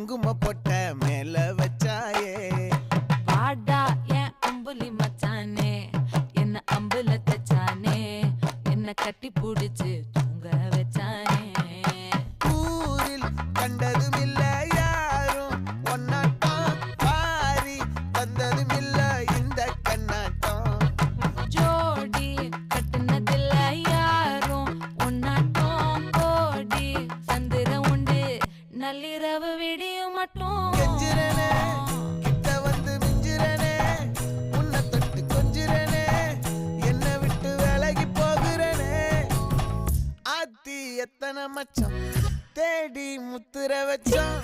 குங்கும பொட்ட மேல வச்சாயே வாடா என் அம்புலி மச்சானே என்ன அம்புல தச்சானே என்ன கட்டி புடிச்சு தூங்க வச்சானே ஊரில் கண்டதும் இல்ல யாரும் ஒன்னாட்டம் பாரி தந்ததும் இல்ல இந்த கண்ணாட்டம் ஜோடி கட்டுனதில்ல யாரும் ஒன்னாட்டம் கோடி சந்திர உண்டு நள்ளிரவு விடியும் மட்டும் கெஞ்சிரனே கிட்ட வந்து மிஞ்சிரனே உன்னை தொட்டு கொஞ்சிரனே என்னை விட்டு விலகி போகிறனே ஆத்தி எத்தனை மச்சம் தேடி முத்துற வச்சோம்